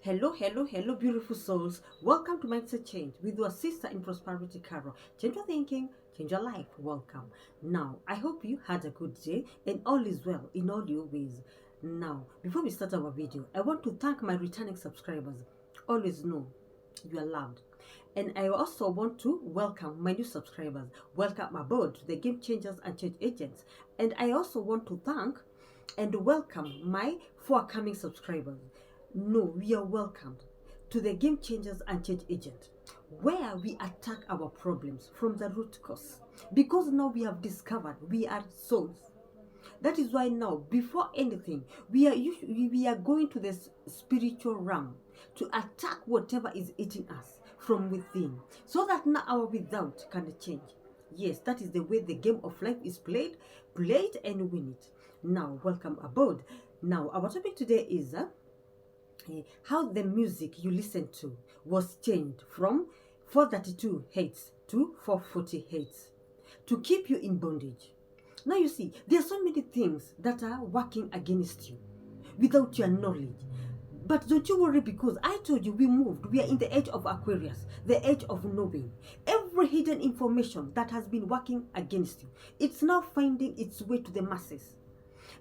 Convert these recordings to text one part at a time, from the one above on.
Hello, hello, hello, beautiful souls. Welcome to Mindset Change with your sister in prosperity, Carol. Change your thinking, change your life. Welcome. Now, I hope you had a good day and all is well in all your ways. Now, before we start our video, I want to thank my returning subscribers. Always know you are loved. And I also want to welcome my new subscribers. Welcome aboard to the Game Changers and Change Agents. And I also want to thank and welcome my forthcoming subscribers. No, we are welcomed to the Game Changers and Change Agent, where we attack our problems from the root cause. Because now we have discovered we are souls. That is why now, before anything, we are going to the spiritual realm to attack whatever is eating us from within, so that now our without can change. Yes, that is the way the game of life is played and win it. Now, welcome aboard. Now, our topic today is how the music you listen to was changed from 432 Hz to 440 Hz to keep you in bondage. Now you see, there are so many things that are working against you without your knowledge. But don't you worry, because I told you we moved. We are in the age of Aquarius, the age of knowing. Every hidden information that has been working against you, it's now finding its way to the masses.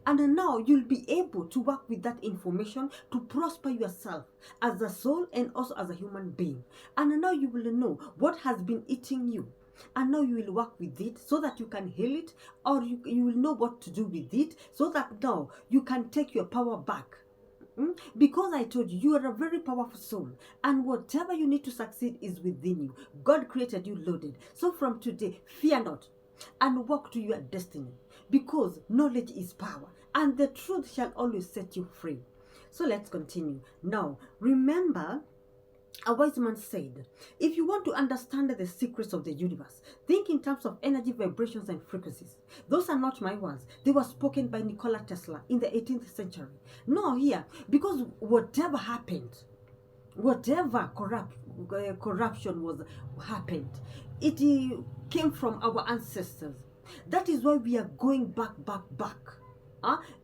And now you'll be able to work with that information to prosper yourself as a soul and also as a human being. And now you will know what has been eating you. And now you will work with it so that you can heal it, or you will know what to do with it so that now you can take your power back. Because I told you, you are a very powerful soul, and whatever you need to succeed is within you. God created you loaded. So from today, fear not and walk to your destiny, because knowledge is power and the truth shall always set you free. So let's continue. Now, remember, a wise man said, if you want to understand the secrets of the universe, think in terms of energy, vibrations, and frequencies. Those are not my words. They were spoken by Nikola Tesla in the 18th century. No, here, because whatever happened, whatever corruption was happened, it came from our ancestors. That is why we are going back.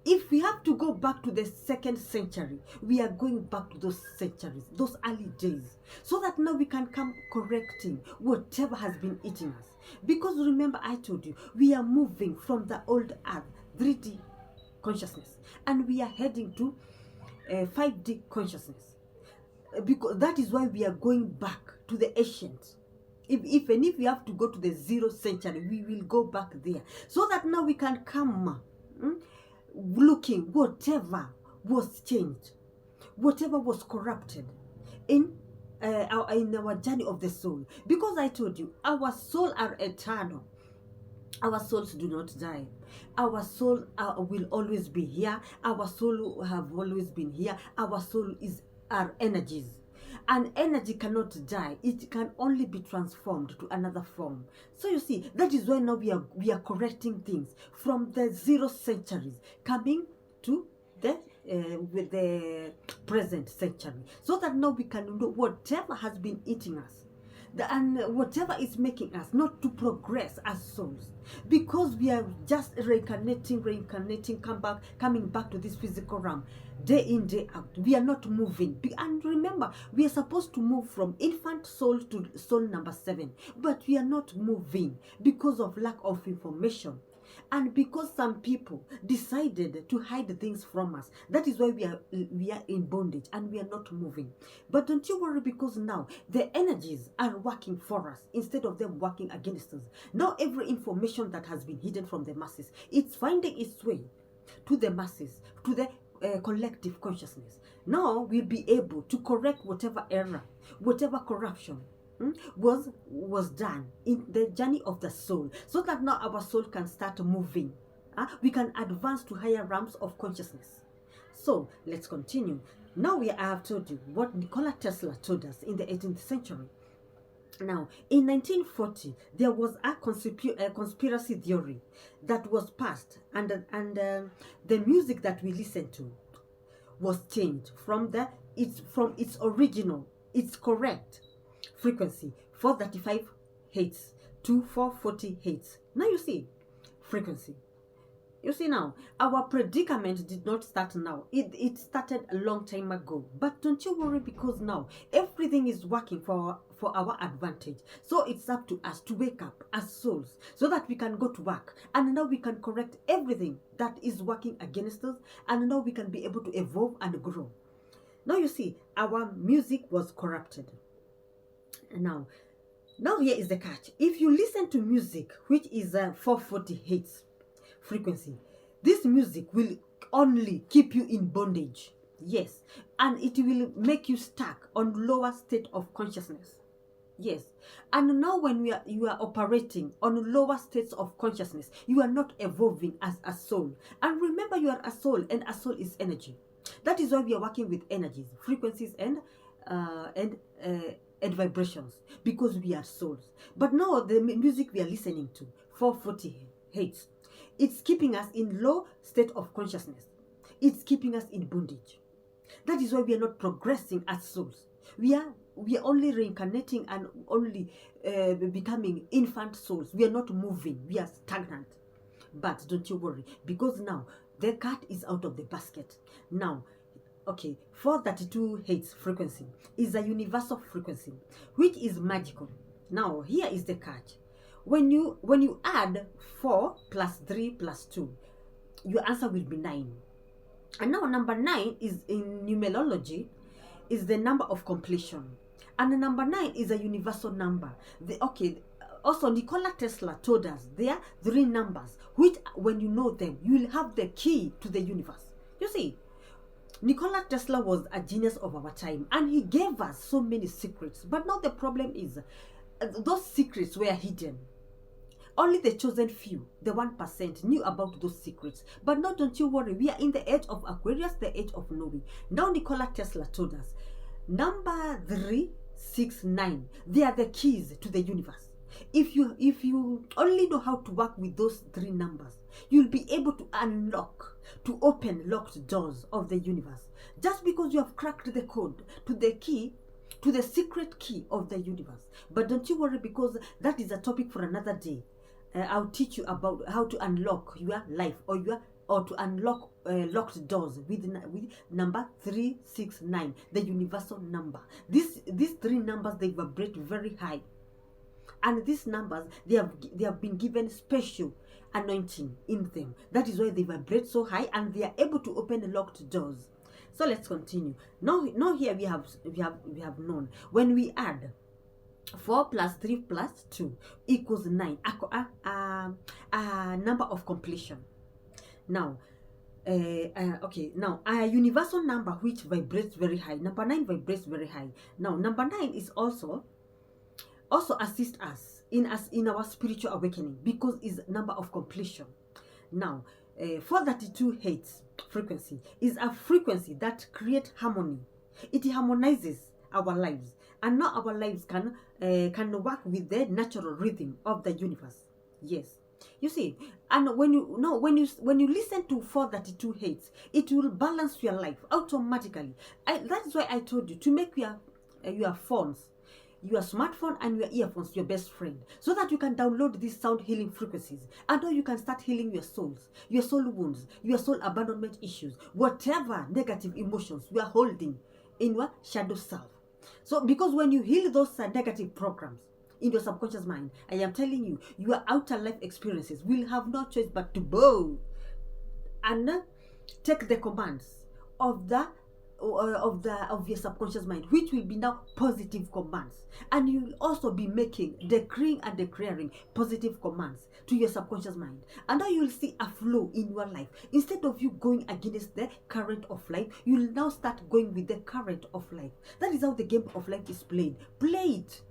If we have to go back to the 2nd century, we are going back to those centuries, those early days, so that now we can come correcting whatever has been eating us. Because remember, I told you, we are moving from the old earth, 3D consciousness, and we are heading to 5D consciousness. Because that is why we are going back to the ancient. If we have to go to the 0th century, we will go back there, so that now we can come looking whatever was changed, whatever was corrupted in our journey of the soul. Because I told you, our souls are eternal. Our souls do not die. Our soul will always be here. Our soul have always been here. Our soul is our energies. And energy cannot die. It can only be transformed to another form. So you see, that is why now we are correcting things from the 0th centuries coming to the with the present century, so that now we can know whatever has been eating us, and whatever is making us not to progress as souls, because we are just reincarnating, coming back to this physical realm day in, day out. We are not moving. And remember, we are supposed to move from infant soul to soul number 7, but we are not moving because of lack of information, and because some people decided to hide things from us. That is why we are in bondage and we are not moving. But don't you worry, because now the energies are working for us instead of them working against us. Now every information that has been hidden from the masses, it's finding its way to the masses, to the collective consciousness. Now we'll be able to correct whatever error, whatever corruption was done in the journey of the soul, so that now our soul can start moving. We can advance to higher realms of consciousness. So let's continue. Now I have told you what Nikola Tesla told us in the 18th century. Now, in 1940, there was a conspiracy theory that was passed, and the music that we listen to was changed from its original, its correct frequency, 435 Hz to 440 Hz. Now you see, frequency, You see now, our predicament did not start now. It started a long time ago. But don't you worry, because now everything is working for our advantage. So it's up to us to wake up as souls so that we can go to work. And now we can correct everything that is working against us. And now we can be able to evolve and grow. Now you see, our music was corrupted. Now here is the catch. If you listen to music which is 440 hertz frequency, this music will only keep you in bondage. Yes, and it will make you stuck on lower state of consciousness. Yes, and now when you are operating on lower states of consciousness, you are not evolving as a soul. And remember, you are a soul, and a soul is energy. That is why we are working with energies, frequencies, and vibrations, because we are souls. But now the music we are listening to, 440 hertz, it's keeping us in low state of consciousness. It's keeping us in bondage. That is why we are not progressing as souls. We are only reincarnating and only becoming infant souls. We are not moving. We are stagnant. But don't you worry, because now the cat is out of the basket. Now, okay, 432 hertz frequency is a universal frequency, which is magical. Now, here is the catch. When you add 4 plus 3 plus 2, your answer will be 9. And now number 9 is, in numerology, is the number of completion. And the number 9 is a universal number. Also, Nikola Tesla told us there are 3 numbers, which when you know them, you will have the key to the universe. You see, Nikola Tesla was a genius of our time, and he gave us so many secrets. But now the problem is, those secrets were hidden. Only the chosen few, the 1%, knew about those secrets. But now don't you worry, we are in the age of Aquarius, the age of knowing. Now Nikola Tesla told us, number 3, 6, 9, they are the keys to the universe. If you only know how to work with those 3 numbers, you'll be able to unlock, to open locked doors of the universe. Just because you have cracked the code to the key, to the secret key of the universe. But don't you worry, because that is a topic for another day. I'll teach you about how to unlock your life, or to unlock locked doors with number 369, the universal number. These 3 numbers, they vibrate very high, and these numbers, they have been given special anointing in them. That is why they vibrate so high, and they are able to open locked doors. So let's continue. Now here we have known, when we add 4 plus 3 plus 2 equals 9, a number of completion. Now, now a universal number which vibrates very high. Number 9 vibrates very high. Now, number 9 is also assist us in our spiritual awakening, because it's number of completion. Now, 432 hertz frequency is a frequency that creates harmony. It harmonizes our lives, and now our lives can work with the natural rhythm of the universe. Yes, you see, and when you listen to 432 hertz, it will balance your life automatically. That is why I told you to make your phones, your smartphone and your earphones your best friend, so that you can download these sound healing frequencies, and now you can start healing your souls, your soul wounds, your soul abandonment issues, whatever negative emotions you are holding in your shadow self. So, because when you heal those negative programs in your subconscious mind, I am telling you, your outer life experiences will have no choice but to bow and take the commands of your subconscious mind, which will be now positive commands. And you will also be decreeing and declaring positive commands to your subconscious mind. And now you will see a flow in your life. Instead of you going against the current of life, you will now start going with the current of life. That is how the game of life is played. Play it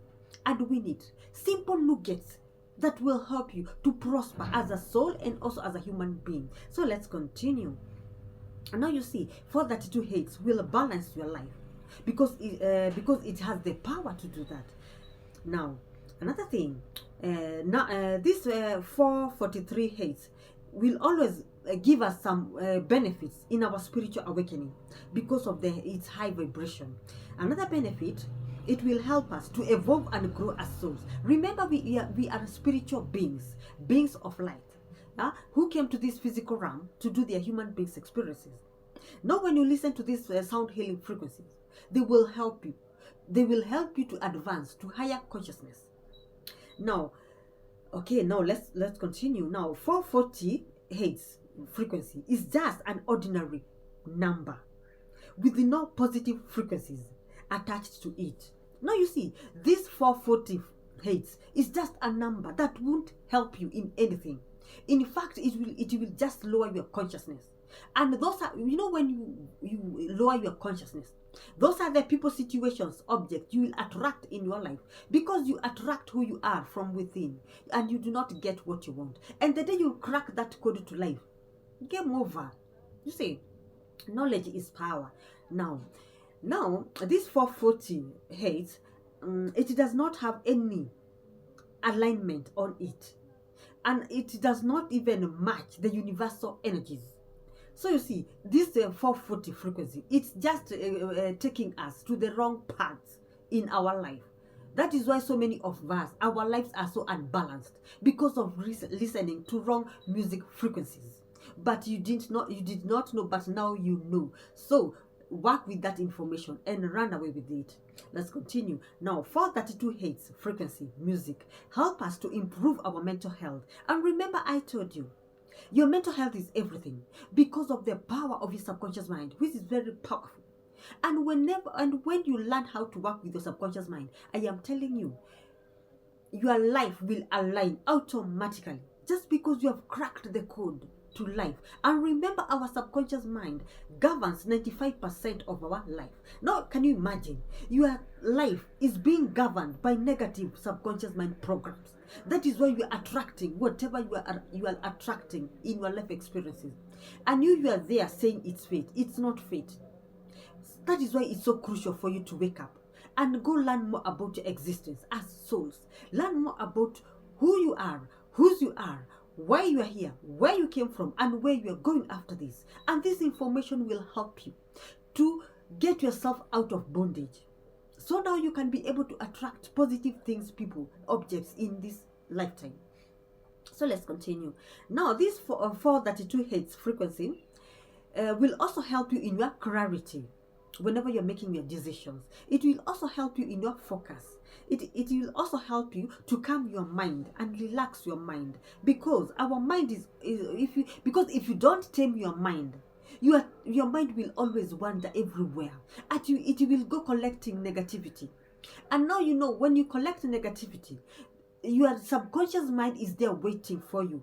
and win it. Simple nuggets that will help you to prosper as a soul and also as a human being. So let's continue. And now you see, 432 hertz will balance your life, because it has the power to do that. Now, another thing, this 443 hertz will always give us some benefits in our spiritual awakening, because of its high vibration. Another benefit, it will help us to evolve and grow as souls. Remember, we are spiritual beings of light. who came to this physical realm to do their human beings experiences. Now, when you listen to these sound healing frequencies, they will help you. They will help you to advance to higher consciousness. Now, okay, now let's continue. Now, 440 hertz frequency is just an ordinary number with no positive frequencies attached to it. Now you see, this 440 hertz is just a number that won't help you in anything. In fact, it will just lower your consciousness. And those are, when you lower your consciousness, those are the people, situations, objects you will attract in your life, because you attract who you are from within, and you do not get what you want. And the day you crack that code to life, game over. You see, knowledge is power. Now this 440 hertz, it does not have any alignment on it, and it does not even match the universal energies. So you see, this 440 frequency, it's just taking us to the wrong path in our life. That is why so many of us, our lives are so unbalanced, because of listening to wrong music frequencies. But you did not know, but now you know. So work with that information and run away with it. Let's continue. Now, 432 hertz frequency music help us to improve our mental health. And remember, I told you, your mental health is everything, because of the power of your subconscious mind, which is very powerful. And when you learn how to work with your subconscious mind, I am telling you, your life will align automatically, just because you have cracked the code to life. And remember, our subconscious mind governs 95% of our life. Now, can you imagine your life is being governed by negative subconscious mind programs? That is why you are attracting whatever you are attracting in your life experiences. And you are there saying it's fate. It's not fate. That is why it's so crucial for you to wake up and go learn more about your existence as souls. Learn more about who you are, whose you are, why you are here, where you came from, and where you are going after this. And this information will help you to get yourself out of bondage. So now you can be able to attract positive things, people, objects in this lifetime. So let's continue. Now, this 432 hertz frequency will also help you in your clarity whenever you're making your decisions. It will also help you in your focus. It will also help you to calm your mind and relax your mind, because our mind if you don't tame your mind, your mind will always wander everywhere, and it will go collecting negativity. And now when you collect negativity, your subconscious mind is there waiting for you,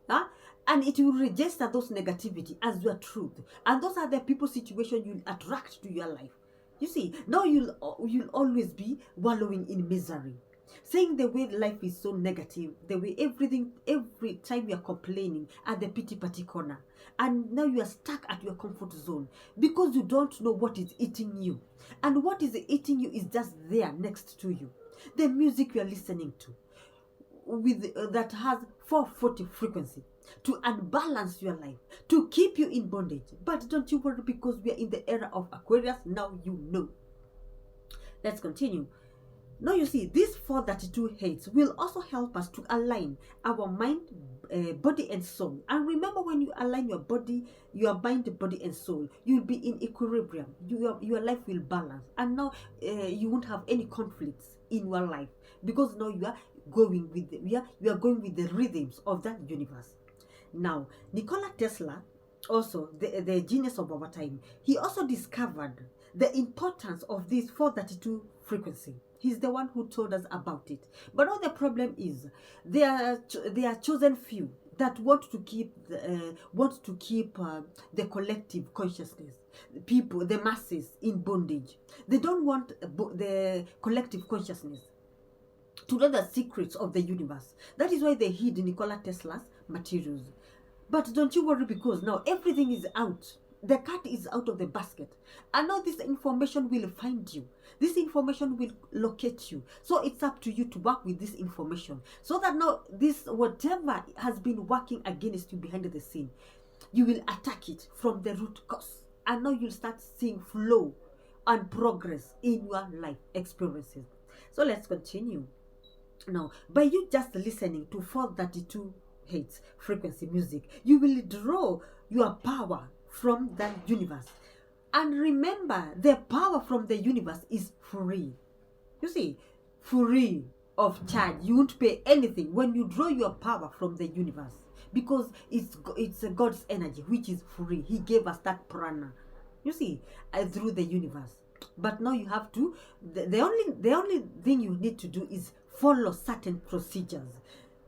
and it will register those negativity as your truth, and those are the people, situation you'll attract to your life. You see, now you'll always be wallowing in misery, saying the way life is so negative, the way every time you're complaining at the pity party corner, and now you are stuck at your comfort zone because you don't know what is eating you. And what is eating you is just there next to you. The music you are listening to that has 440 frequency to unbalance your life, to keep you in bondage. But don't you worry, because we are in the era of Aquarius. Now you know. Let's continue. Now you see, this 432 hertz will also help us to align our mind, body and soul. And remember, when you align your body, your mind, body and soul, you'll be in equilibrium. Your life will balance, and now you won't have any conflicts in your life, because now you are going with the rhythms of that universe. Now, Nikola Tesla, also the genius of our time, he also discovered the importance of this 432 frequency. He's the one who told us about it. But now the problem is, there are chosen few that want to keep the collective consciousness, people, the masses, in bondage. They don't want the collective consciousness to know the secrets of the universe. That is why they hid Nikola Tesla's materials. But don't you worry, because now everything is out. The cat is out of the basket, and now this information will find you. This information will locate you. So it's up to you to work with this information, so that now this, whatever has been working against you behind the scene, you will attack it from the root cause, and now you'll start seeing flow and progress in your life experiences. So let's continue. Now, by you just listening to 432 hates frequency music, you will draw your power from the universe. And remember, the power from the universe is free. You see, free of charge. You won't pay anything when you draw your power from the universe, because it's God's energy, which is free. He gave us that prana, you see, through the universe. But now you have to, the only thing you need to do is follow certain procedures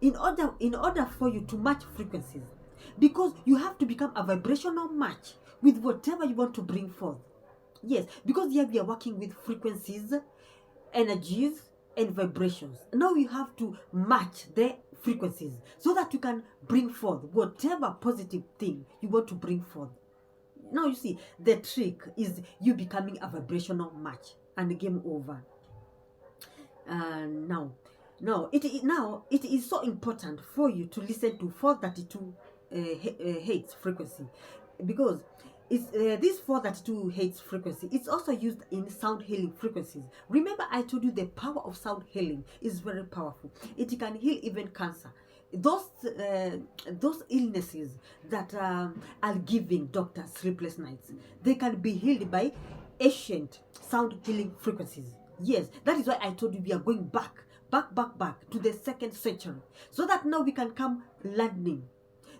in order for you to match frequencies, because you have to become a vibrational match with whatever you want to bring forth. Yes, because here we are working with frequencies, energies, and vibrations. Now you have to match the frequencies so that you can bring forth whatever positive thing you want to bring forth. Now you see, the trick is you becoming a vibrational match, and game over. Now it is so important for you to listen to 432 hertz frequency, because it's this 432 hertz frequency. It's also used in sound healing frequencies. Remember, I told you the power of sound healing is very powerful. It can heal even cancer. Those illnesses that are giving doctors sleepless nights, they can be healed by ancient sound healing frequencies. Yes, that is why I told you we are going back to the 2nd century, so that now we can come learning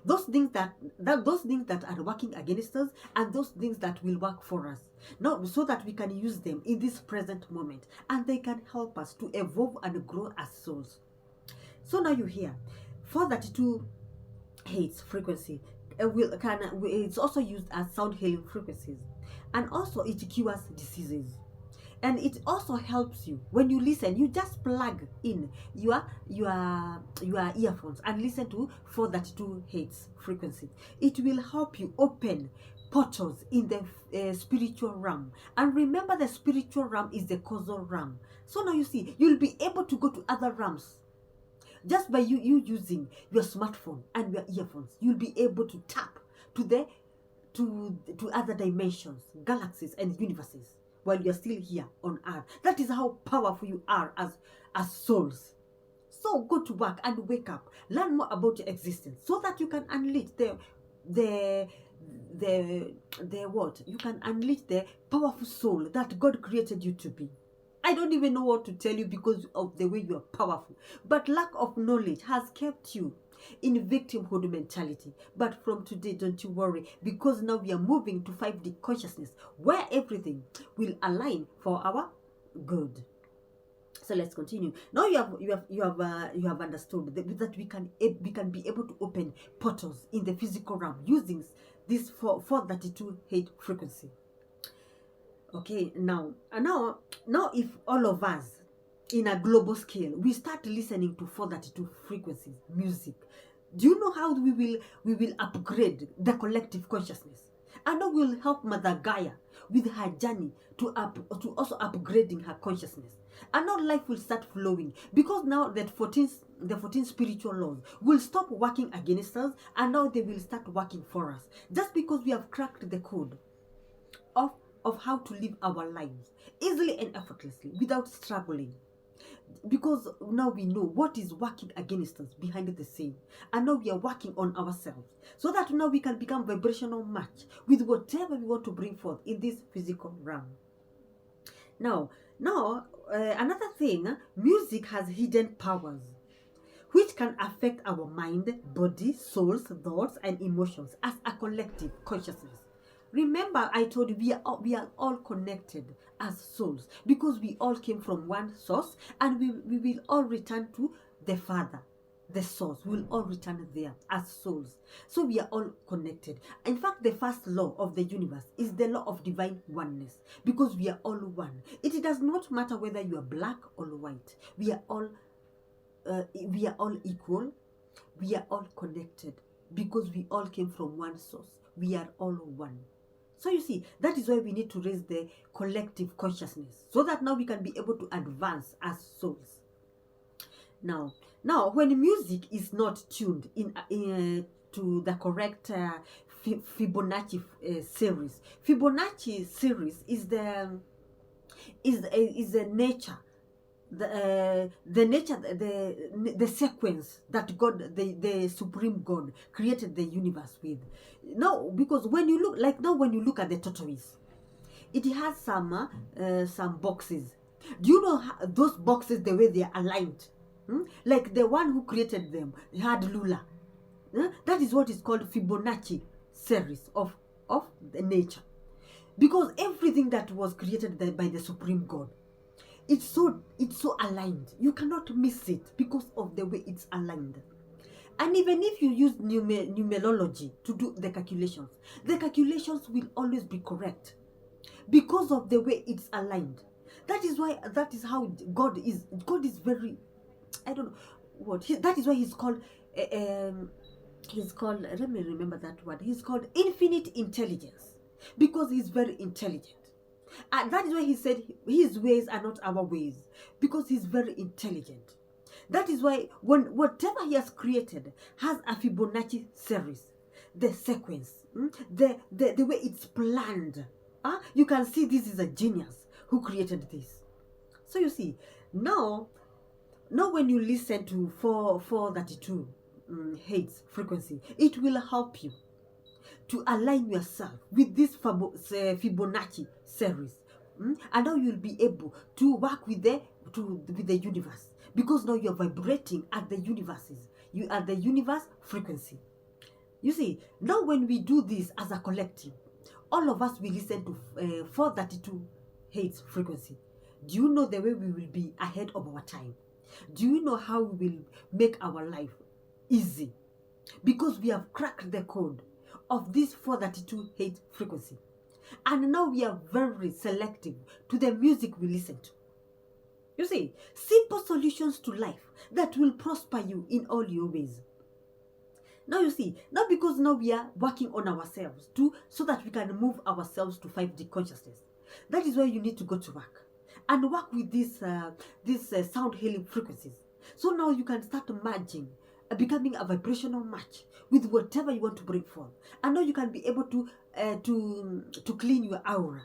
those things that are working against us, and those things that will work for us now, so that we can use them in this present moment, and they can help us to evolve and grow as souls. So now you hear 432 hertz frequency it's also used as sound healing frequencies, and also it cures diseases. And it also helps you when you listen. You just plug in your earphones and listen to 432 hertz frequency. It will help you open portals in the spiritual realm. And remember, the spiritual realm is the causal realm. So now you see, you'll be able to go to other realms just by you using your smartphone and your earphones. You'll be able to tap to other dimensions, galaxies, and universes while you're still here on earth. That is how powerful you are as souls. So go to work and wake up, learn more about your existence, so that you can unleash the what? You can unleash the powerful soul that God created you to be. I don't even know what to tell you because of the way you are powerful. But lack of knowledge has kept you in victimhood mentality. But from today, don't you worry, because now we are moving to 5D consciousness, where everything will align for our good. So let's continue. Now you have understood that we can be able to open portals in the physical realm using this 432 hertz frequency. Okay, now if all of us in a global scale we start listening to 432 frequencies music, do you know how we will upgrade the collective consciousness? And that will help Mother Gaia with her journey to also upgrading her consciousness. And now life will start flowing, because now that the 14 spiritual laws will stop working against us, and now they will start working for us, just because we have cracked the code of how to live our lives easily and effortlessly without struggling. Because now we know what is working against us behind the scene, and now we are working on ourselves, so that now we can become vibrational match with whatever we want to bring forth in this physical realm. Now another thing, music has hidden powers which can affect our mind, body, souls, thoughts, and emotions as a collective consciousness. Remember, I told you we are all connected as souls, because we all came from one source, and we will all return to the Father, the source. We will all return there as souls. So we are all connected. In fact, the first law of the universe is the law of divine oneness, because we are all one. It does not matter whether you are black or white. We are all equal. We are all connected, because we all came from one source. We are all one. So you see, that is why we need to raise the collective consciousness, so that now we can be able to advance as souls. Now when music is not tuned in to the correct Fibonacci series. Fibonacci series is the nature the nature, the sequence that God, the supreme God, created the universe with. No, because when you look, like now, when you look at the tortoise, it has some boxes. Do you know how, those boxes, the way they are aligned? Like the one who created them had Lula. That is what is called Fibonacci series of the nature, because everything that was created by the supreme God, it's so aligned. You cannot miss it because of the way it's aligned. And even if you use numerology to do the calculations will always be correct because of the way it's aligned. That is how God is very, I don't know what that is why he's called, let me remember that word, he's called infinite intelligence, because he's very intelligent. And that is why he said his ways are not our ways, because he's very intelligent. That is why when whatever he has created has a Fibonacci series, the sequence, the way it's planned. You can see this is a genius who created this. So you see, now when you listen to 432 Hertz frequency, it will help you to align yourself with this Fibonacci series. And now you'll be able to work with the universe, because now you're vibrating at the universe frequency. You see, now when we do this as a collective, all of us will listen to 432 Hertz frequency. Do you know the way we will be ahead of our time? Do you know how we will make our life easy? Because we have cracked the code of this 432 Hertz frequency. And now we are very selective to the music we listen to. You see, simple solutions to life that will prosper you in all your ways. Now you see, now because now we are working on ourselves so that we can move ourselves to 5D consciousness. That is why you need to go to work and work with these sound healing frequencies. So now you can start merging, becoming a vibrational match with whatever you want to bring forth. And now you can be able to clean your aura,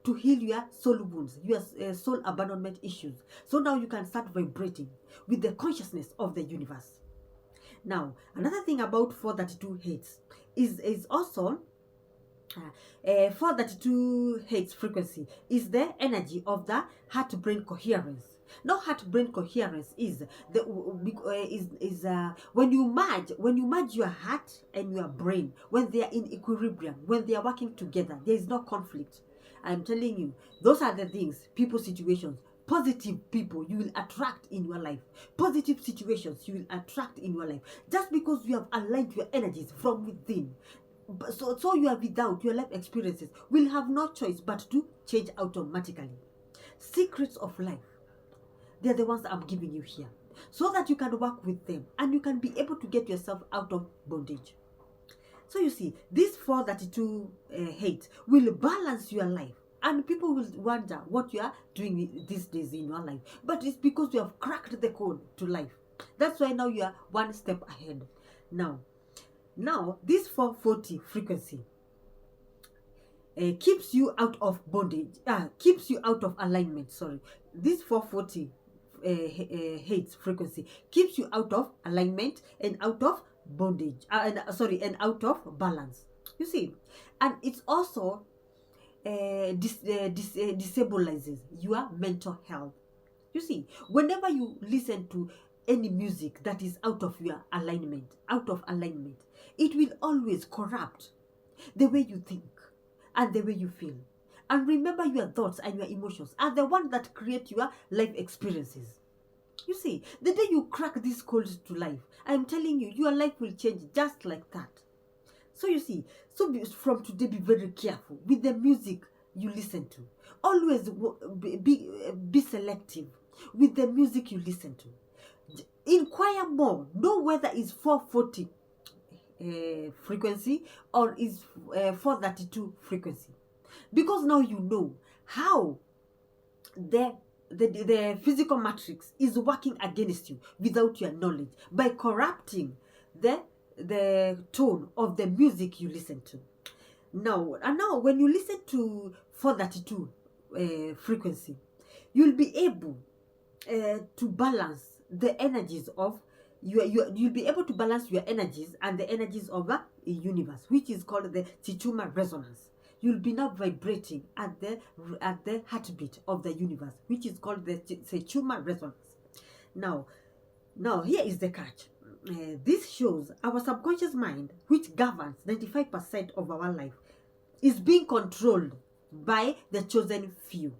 to heal your soul wounds, your soul abandonment issues. So now you can start vibrating with the consciousness of the universe. Now, another thing about 432 Hertz is also 432 Hertz frequency is the energy of the heart-brain coherence. Now, heart-brain coherence is when you merge your heart and your brain, when they are in equilibrium, when they are working together, there is no conflict. I'm telling you, those are the things, people, situations, positive people you will attract in your life. Positive situations you will attract in your life, just because you have aligned your energies from within. So you are without your life experiences will have no choice but to change automatically. Secrets of life, they're the ones that I'm giving you here, so that you can work with them and you can be able to get yourself out of bondage. So you see, this 432 Hertz will balance your life. And people will wonder what you are doing these days in your life. But it's because you have cracked the code to life. That's why now you are one step ahead. Now this 440 frequency keeps you out of bondage, keeps you out of alignment. Sorry, this 440 Hertz frequency keeps you out of alignment and out of bondage, and out of balance. You see, and it's also destabilizes your mental health. You see, whenever you listen to any music that is out of alignment, it will always corrupt the way you think and the way you feel. And remember, your thoughts and your emotions are the ones that create your life experiences. You see, the day you crack this code to life, I'm telling you, your life will change just like that. So you see, from today, be very careful with the music you listen to. Always be selective with the music you listen to. Inquire more. Know whether it's 440 frequency or is 432 frequency, because now you know how the physical matrix is working against you without your knowledge, by corrupting the tone of the music you listen to. Now when you listen to 432 frequency, you'll be able to balance the energies of you'll be able to balance your energies and the energies of the universe, which is called the Schumacher Resonance. You'll be now vibrating at the heartbeat of the universe, which is called the Schumacher Resonance. Now here is the catch. This shows our subconscious mind, which governs 95% of our life, is being controlled by the chosen few.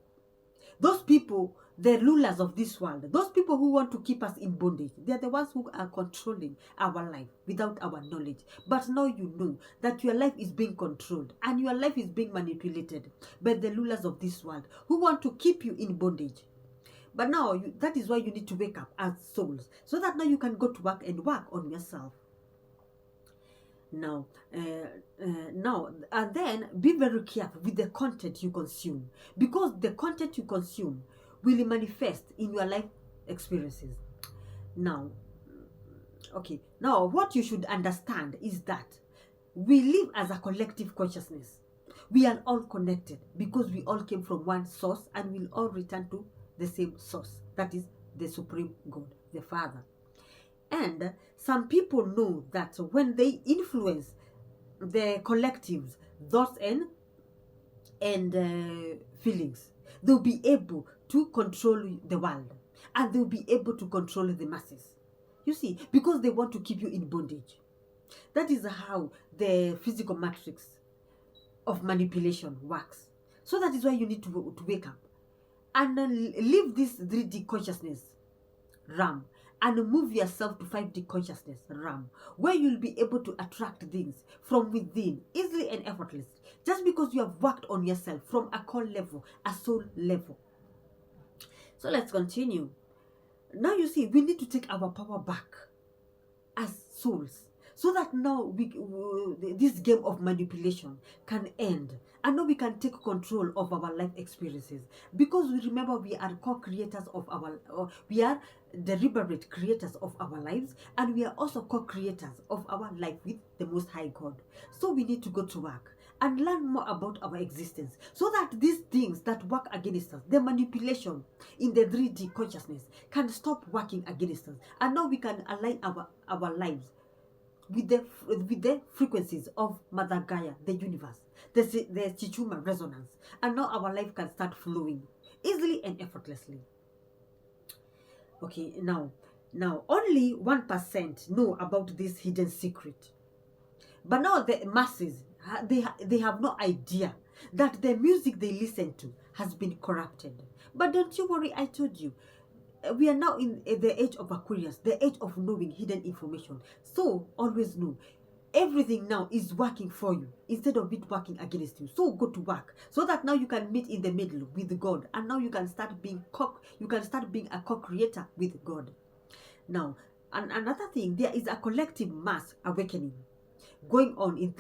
Those people, the rulers of this world, those people who want to keep us in bondage, they are the ones who are controlling our life without our knowledge. But now you know that your life is being controlled and your life is being manipulated by the rulers of this world who want to keep you in bondage. But now that is why you need to wake up as souls, so that now you can go to work and work on yourself. Now, and then be very careful with the content you consume, because the content you consume will manifest in your life experiences. Now, what you should understand is that we live as a collective consciousness. We are all connected because we all came from one source and we'll all return to the same source, that is the Supreme God, the Father. And some people know that when they influence the collectives, thoughts and feelings, they'll be able to control the world and they'll be able to control the masses. You see, because they want to keep you in bondage. That is how the physical matrix of manipulation works. So that is why you need to wake up and leave this 3D consciousness realm and move yourself to 5D consciousness realm, where you'll be able to attract things from within easily and effortlessly, just because you have worked on yourself from a core level, a soul level. So let's continue. Now you see, we need to take our power back as souls, so that now this game of manipulation can end, and now we can take control of our life experiences, because we remember we are co-creators of we are deliberate creators of our lives, and we are also co-creators of our life with the Most High God. So we need to go to work and learn more about our existence, so that these things that work against us, the manipulation in the 3D consciousness, can stop working against us, and now we can align our lives with the frequencies of Mother Gaia, the universe, the Schumacher Resonance, and now our life can start flowing easily and effortlessly. Okay, now only 1% know about this hidden secret, but now the masses, they have no idea that the music they listen to has been corrupted. But don't you worry, I told you, we are now in the age of Aquarius, the age of knowing hidden information. So always know everything now is working for you instead of it working against you. So go to work, so that now you can meet in the middle with God, and now you can start being a co-creator with God. Now, and another thing, there is a collective mass awakening going on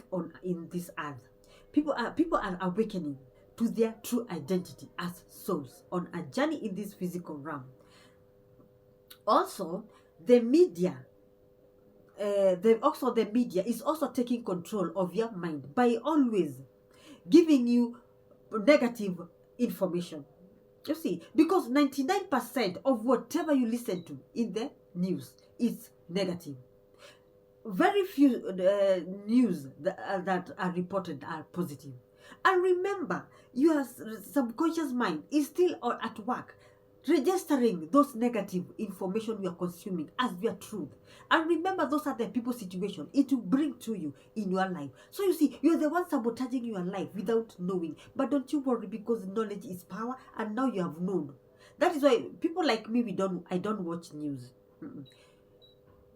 in this earth. People are awakening to their true identity as souls on a journey in this physical realm. Also, the media is also taking control of your mind by always giving you negative information. You see, because 99% of whatever you listen to in the news is negative. Very few news that are reported are positive. And remember, your subconscious mind is still at work, registering those negative information you are consuming as your truth. And remember, those are the people situation it will bring to you in your life. So you see, you're the one sabotaging your life without knowing. But don't you worry, because knowledge is power, and now you have known. That is why people like me, I don't watch news.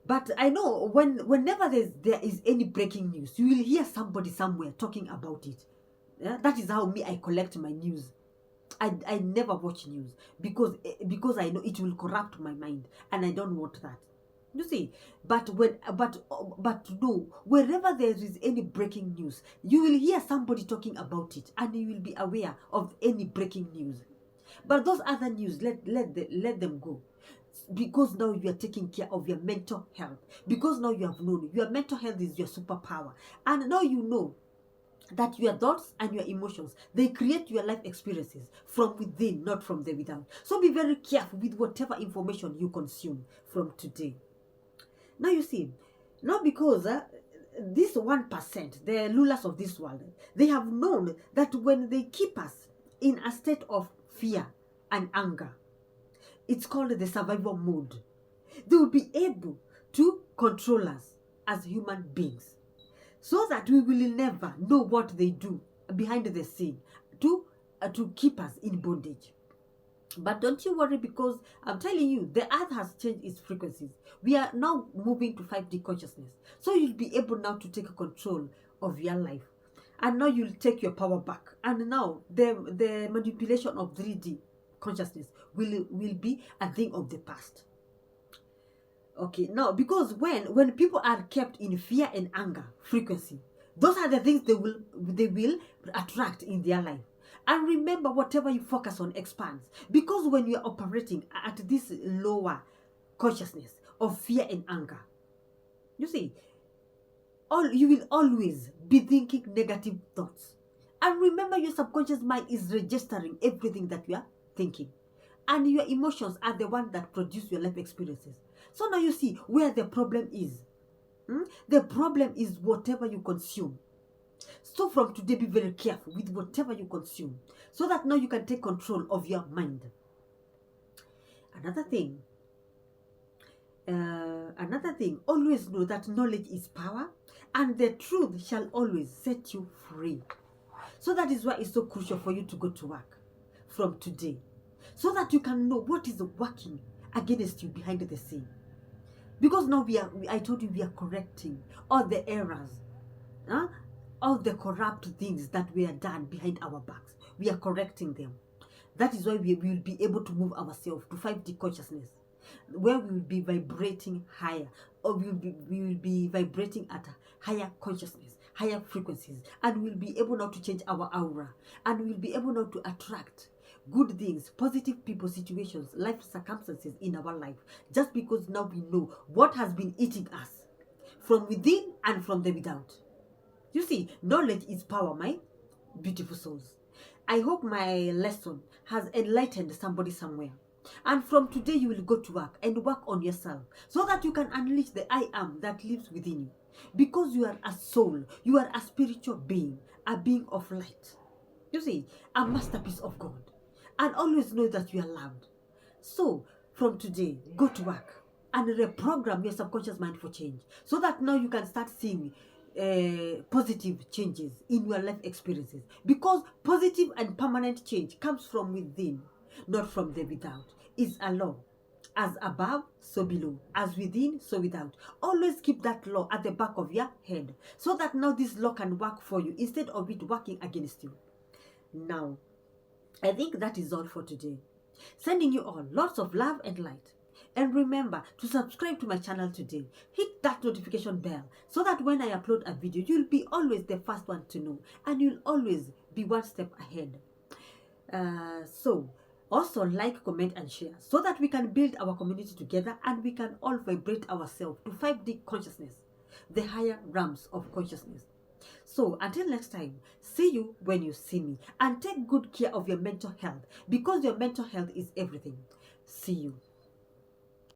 But I know whenever there is any breaking news, you will hear somebody somewhere talking about it. Yeah? That is how I collect my news. I never watch news because I know it will corrupt my mind, and I don't want that. You see, but no, wherever there is any breaking news, you will hear somebody talking about it, and you will be aware of any breaking news. But those other news, let them go, because now you are taking care of your mental health, because now you have known your mental health is your superpower, and now you know that your thoughts and your emotions, they create your life experiences from within, not from the without. So be very careful with whatever information you consume from today. Now you see, not because this 1%, the rulers of this world, they have known that when they keep us in a state of fear and anger, it's called the survival mode, they will be able to control us as human beings, so that we will never know what they do behind the scene to keep us in bondage. But don't you worry, because I'm telling you, the earth has changed its frequencies. We are now moving to 5D consciousness. So you'll be able now to take control of your life. And now you'll take your power back. And now the manipulation of 3D consciousness will be a thing of the past. Okay, now because when people are kept in fear and anger frequency, those are the things they will attract in their life. And remember, whatever you focus on expands, because when you are operating at this lower consciousness of fear and anger, you see, you will always be thinking negative thoughts. And remember, your subconscious mind is registering everything that you are thinking, and your emotions are the ones that produce your life experiences. So now you see where the problem is. The problem is whatever you consume. So from today, be very careful with whatever you consume, so that now you can take control of your mind. Another thing, always know that knowledge is power, and the truth shall always set you free. So that is why it's so crucial for you to go to work from today, so that you can know what is working against you behind the scene. Because now I told you, we are correcting all the errors, all the corrupt things that were done behind our backs. We are correcting them. That is why we will be able to move ourselves to 5D consciousness, where we will be vibrating higher, or we will be vibrating at a higher consciousness, higher frequencies, and we'll be able now to change our aura, and we'll be able now to attract good things, positive people, situations, life circumstances in our life, just because now we know what has been eating us from within and from the without. You see, knowledge is power, my beautiful souls. I hope my lesson has enlightened somebody somewhere. And from today, you will go to work and work on yourself, so that you can unleash the I am that lives within you. Because you are a soul, you are a spiritual being, a being of light. You see, a masterpiece of God. And always know that you are loved. So, from today, go to work and reprogram your subconscious mind for change, so that now you can start seeing positive changes in your life experiences. Because positive and permanent change comes from within, not from the without. It's a law. As above, so below. As within, so without. Always keep that law at the back of your head, so that now this law can work for you instead of it working against you. Now, I think that is all for today. Sending you all lots of love and light. And remember to subscribe to my channel today. Hit that notification bell, so that when I upload a video, you'll be always the first one to know, and you'll always be one step ahead. So also like, comment, and share, so that we can build our community together, and we can all vibrate ourselves to 5D consciousness, the higher realms of consciousness. So until next time, see you when you see me, and take good care of your mental health, because your mental health is everything. See you.